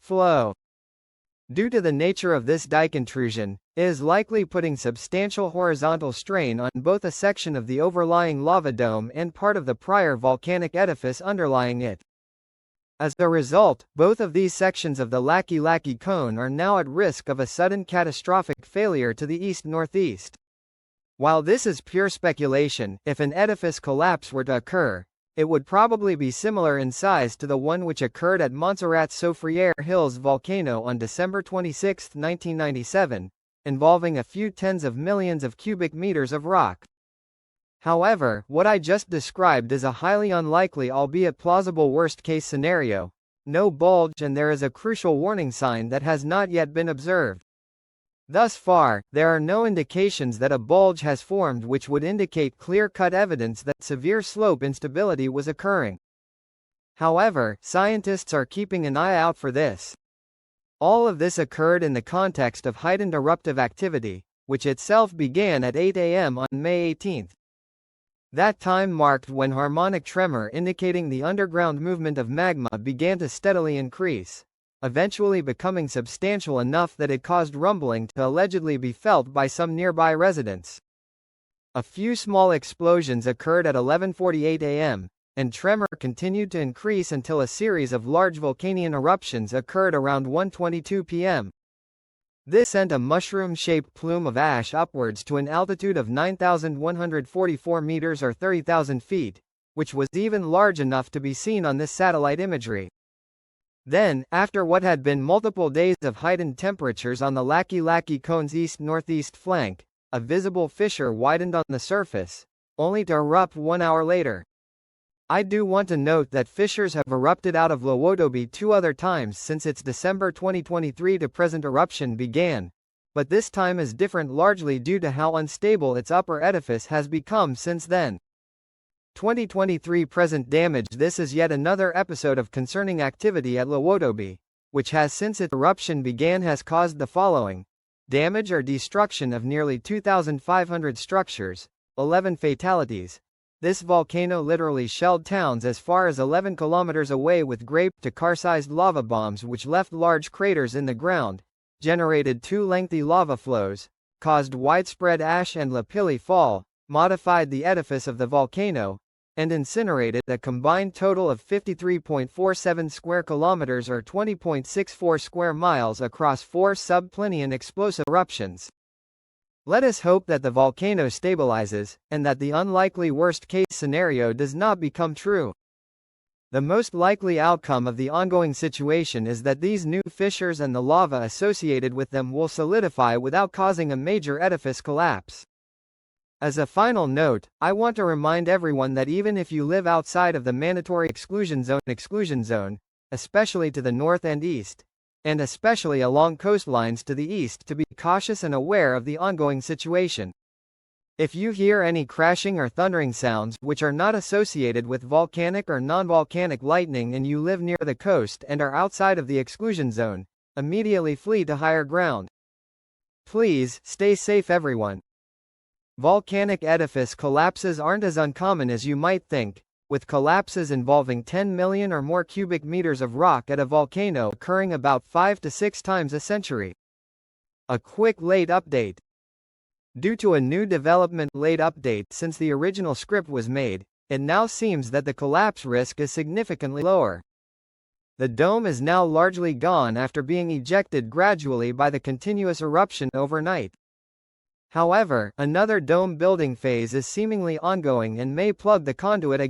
Flow. Due to the nature of this dike intrusion, it is likely putting substantial horizontal strain on both a section of the overlying lava dome and part of the prior volcanic edifice underlying it. As a result, both of these sections of the Laki-Laki cone are now at risk of a sudden catastrophic failure to the east-northeast. While this is pure speculation, if an edifice collapse were to occur, it would probably be similar in size to the one which occurred at Montserrat's Soufriere Hills volcano on December 26, 1997, involving a few tens of millions of cubic meters of rock. However, what I just described is a highly unlikely albeit plausible worst-case scenario. No bulge, and there is a crucial warning sign that has not yet been observed. Thus far, there are no indications that a bulge has formed which would indicate clear-cut evidence that severe slope instability was occurring. However, scientists are keeping an eye out for this. All of this occurred in the context of heightened eruptive activity, which itself began at 8 a.m. on May 18. That time marked when harmonic tremor indicating the underground movement of magma began to steadily increase, eventually becoming substantial enough that it caused rumbling to allegedly be felt by some nearby residents. A few small explosions occurred at 11:48 a.m., and tremor continued to increase until a series of large volcanic eruptions occurred around 1:22 p.m. This sent a mushroom-shaped plume of ash upwards to an altitude of 9,144 meters or 30,000 feet, which was even large enough to be seen on this satellite imagery. Then, after what had been multiple days of heightened temperatures on the Laki-Laki cone's east-northeast flank, a visible fissure widened on the surface, only to erupt 1 hour later. I do want to note that fissures have erupted out of Lewotobi 2 other times since its December 2023 to present eruption began, but this time is different largely due to how unstable its upper edifice has become since then. 2023 present damage. This is yet another episode of concerning activity at Lewotobi, which has since its eruption began has caused the following: damage or destruction of nearly 2,500 structures, 11 fatalities. This volcano literally shelled towns as far as 11 kilometers away with grape to car-sized lava bombs which left large craters in the ground, generated 2 lengthy lava flows, caused widespread ash and lapilli fall, modified the edifice of the volcano, and incinerated a combined total of 53.47 square kilometers or 20.64 square miles across 4 sub-Plinian explosive eruptions. Let us hope that the volcano stabilizes, and that the unlikely worst-case scenario does not become true. The most likely outcome of the ongoing situation is that these new fissures and the lava associated with them will solidify without causing a major edifice collapse. As a final note, I want to remind everyone that even if you live outside of the mandatory exclusion zone, especially to the north and east, and especially along coastlines to the east, to be cautious and aware of the ongoing situation. If you hear any crashing or thundering sounds which are not associated with volcanic or non-volcanic lightning and you live near the coast and are outside of the exclusion zone, immediately flee to higher ground. Please, stay safe everyone. Volcanic edifice collapses aren't as uncommon as you might think, with collapses involving 10 million or more cubic meters of rock at a volcano occurring about 5 to 6 times a century. A quick late update. Due to a new development late update since the original script was made, it now seems that the collapse risk is significantly lower. The dome is now largely gone after being ejected gradually by the continuous eruption overnight. However, another dome building phase is seemingly ongoing and may plug the conduit again.